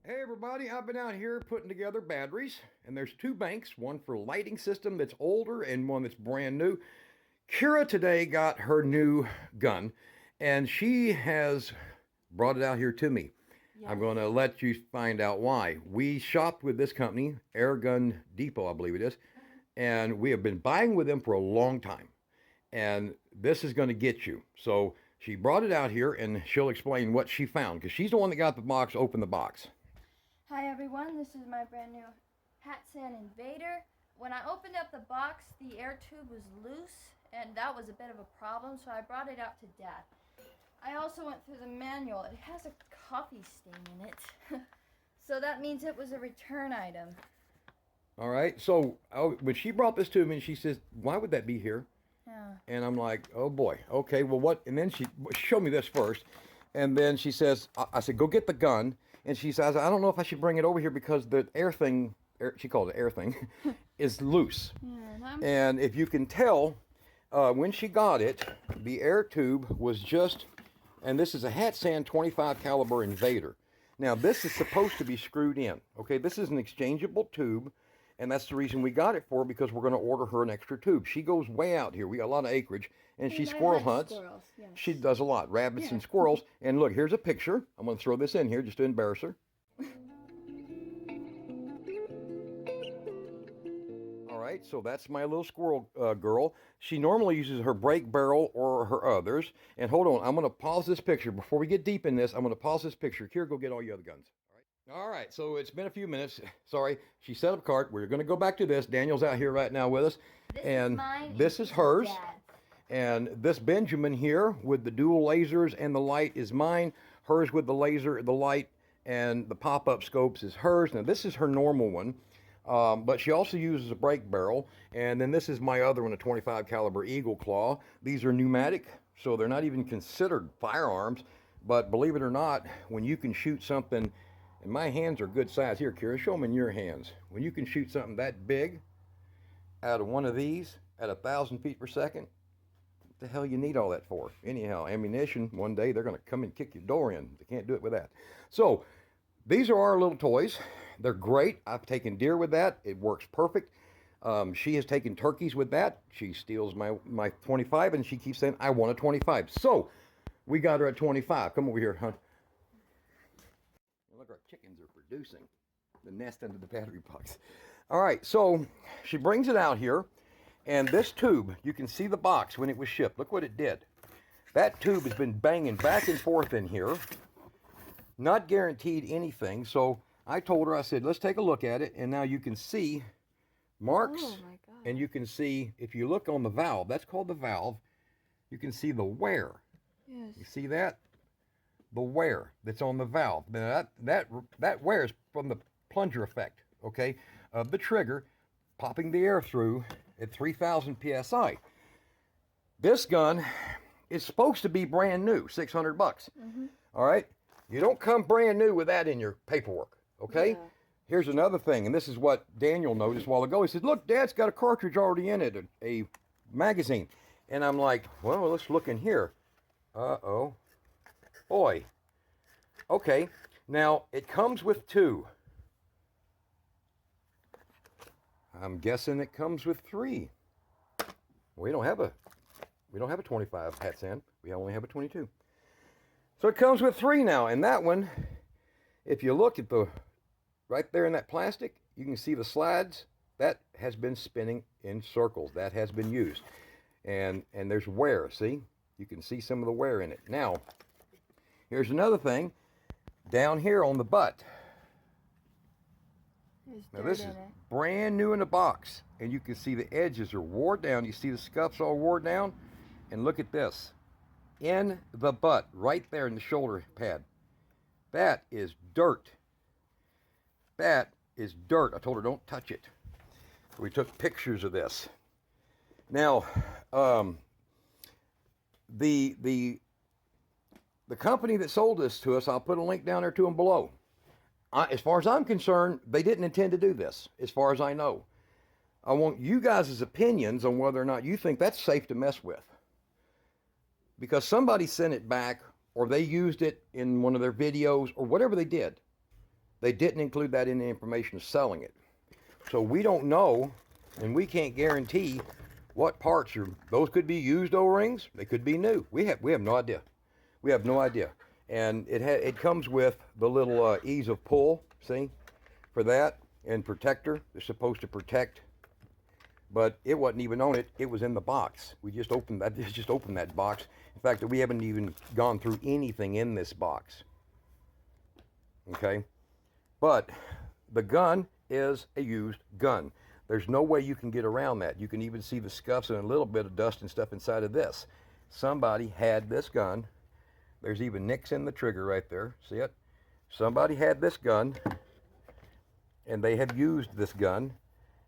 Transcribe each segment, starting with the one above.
Hey everybody, I've been out here putting together batteries, and there's two banks, one for lighting system that's older and one that's brand new. Kira today got her new gun, and she has brought it out here to me. Yes. I'm going to let you find out why. We shopped with this company, Airgun Depot, I believe it is, and we have been buying with them for a long time. And this is going to get you. So she brought it out here, and she'll explain what she found, because she's the one that got the box, opened the box. Hi everyone, this is my brand new Hatsan Invader. When I opened up the box, the air tube was loose, and that was a bit of a problem, so I brought it out to Dad. I also went through the manual. It has a coffee stain in it, so that means it was a return item. All right, so when she brought this to me, she says, why would that be here? Yeah. And I'm like, oh boy, okay, well what? And then she showed me this first, and then she says, I said, go get the gun. And she says, I don't know if I should bring it over here because the air thing, she called it air thing, is loose. Yeah, and if you can tell, when she got it, the air tube was just, and this is a Hatsan 25 caliber Invader. Now this is supposed to be screwed in, okay? This is an exchangeable tube, and that's the reason we got it for, because we're going to order her an extra tube. She goes way out here. We got a lot of acreage, and she squirrel hunts. Squirrels, yes. She does a lot, rabbits and squirrels. And look, here's a picture. I'm going to throw this in here just to embarrass her. All right, so that's my little squirrel girl. She normally uses her brake barrel or her others. And hold on, I'm going to pause this picture. Before we get deep in this, I'm going to pause this picture. Here, go get all your other guns. All right, so it's been a few minutes. Sorry, she set up cart. We're going to go back to this. Daniel's out here right now with us. This is hers. And this Benjamin here with the dual lasers and the light is mine. Hers with the laser, the light, and the pop-up scopes is hers. Now, this is her normal one, but she also uses a brake barrel. And then this is my other one, a 25 caliber Eagle Claw. These are pneumatic, so they're not even considered firearms. But believe it or not, when you can shoot something, and my hands are good size. Here, Kira, show them in your hands. When you can shoot something that big out of one of these at 1,000 feet per second, what the hell you need all that for? Anyhow, ammunition, one day they're going to come and kick your door in. They can't do it with that. So these are our little toys. They're great. I've taken deer with that. It works perfect. She has taken turkeys with that. She steals my 25, and she keeps saying, I want a 25. So we got her at 25. Come over here, huh? Look, our chickens are producing the nest under the battery box. All right, so she brings it out here, and this tube, you can see the box when it was shipped. Look what it did. That tube has been banging back and forth in here, not guaranteed anything. So I told her, I said, let's take a look at it, and now you can see marks, and you can see, if you look on the valve, that's called the valve, you can see the wear. Yes. You see that? The wear that's on the valve. Now that wear is from the plunger effect, okay, of the trigger popping the air through at 3,000 psi. This gun is supposed to be brand new, 600 bucks. All right, you don't come brand new with that in your paperwork, okay? Yeah. Here's another thing, and this is what Daniel noticed a while ago. He said, look, Dad's got a cartridge already in it, a magazine. And I'm like, well, let's look in here. Uh-oh. Boy. Okay, now it comes with two. I'm guessing it comes with three. We don't have a 25 Hatsan. We only have a 22. So it comes with three now, and that one, if you look at the right there in that plastic, you can see the slides. That has been spinning in circles. That has been used. And there's wear, see? You can see some of the wear in it. Now, here's another thing. Down here on the butt. Now this is brand new in the box. And you can see the edges are wore down. You see the scuffs all wore down. And look at this. In the butt, right there in the shoulder pad. That is dirt. That is dirt. I told her don't touch it. We took pictures of this. Now, the company that sold this to us, I'll put a link down there to them below. As far as I'm concerned, they didn't intend to do this, as far as I know. I want you guys' opinions on whether or not you think that's safe to mess with. Because somebody sent it back, or they used it in one of their videos, or whatever they did. They didn't include that in the information of selling it. So we don't know, and we can't guarantee what parts are. Those could be used O-rings. They could be new. We have no idea. We have no idea. And it comes with the little ease of pull, see, for that, and protector. They're supposed to protect, but it wasn't even on it. It was in the box. We just opened that. Just opened that box. In fact, we haven't even gone through anything in this box. Okay, but the gun is a used gun. There's no way you can get around that. You can even see the scuffs and a little bit of dust and stuff inside of this. Somebody had this gun. There's even nicks in the trigger right there. See it? Somebody had this gun, and they have used this gun,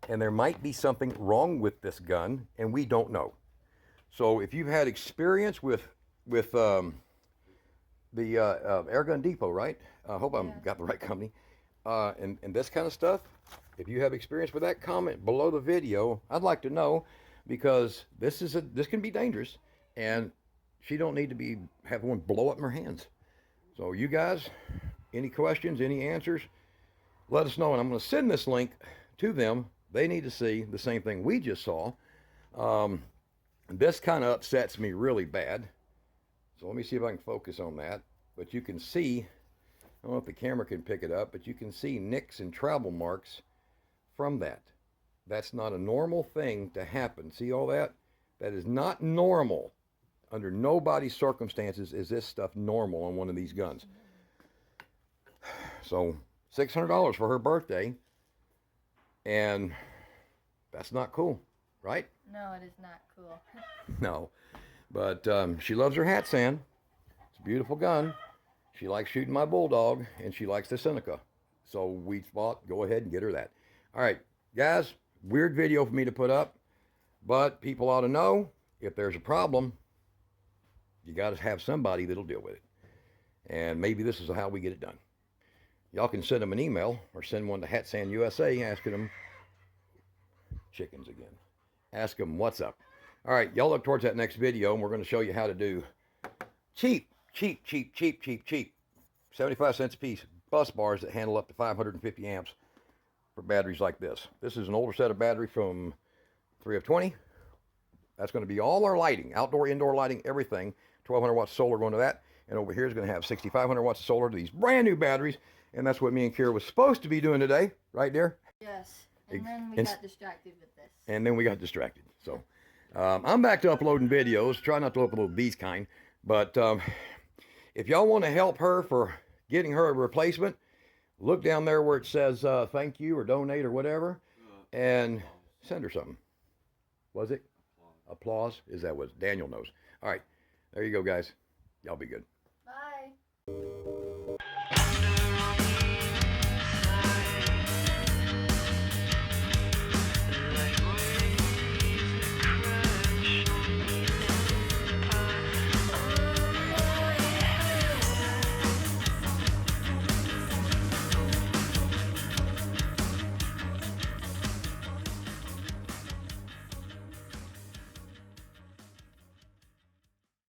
and there might be something wrong with this gun, and we don't know. So if you've had experience with the Airgun Depot, right? I hope I've got the right company. And this kind of stuff, if you have experience with that, comment below the video. I'd like to know, because this can be dangerous, and she don't need to have one blow up in her hands. So you guys, any questions, any answers, let us know, and I'm going to send this link to them. They need to see the same thing we just saw. This kind of upsets me really bad. So let me see if I can focus on that. But you can see, I don't know if the camera can pick it up, but you can see nicks and travel marks from that. That's not a normal thing to happen. See all that? That is not normal. Under nobody's circumstances is this stuff normal on one of these guns. So $600 for her birthday, and that's not cool, right? No, it is not cool. No, but she loves her Hatsan. It's a beautiful gun. She likes shooting my Bulldog, and she likes the Seneca. So we thought, go ahead and get her that. All right, guys, weird video for me to put up, but people ought to know if there's a problem, you got to have somebody that'll deal with it. And maybe this is how we get it done. Y'all can send them an email or send one to Hatsan USA asking them, chickens again, ask them what's up. All right, y'all look towards that next video, and we're going to show you how to do cheap 75 cents a piece bus bars that handle up to 550 amps for batteries like this. This is an older set of battery from 3 of 20. That's going to be all our lighting, outdoor, indoor lighting, everything. 1,200 watts of solar going to that. And over here is going to have 6,500 watts of solar to these brand new batteries. And that's what me and Kira was supposed to be doing today. Right, dear? Yes. And then we got distracted with this. And then we got distracted. So I'm back to uploading videos. Try not to upload these kind. But if y'all want to help her for getting her a replacement, look down there where it says thank you or donate or whatever. And send her something. Was it? Applause? Is that what Daniel knows? All right. There you go, guys. Y'all be good.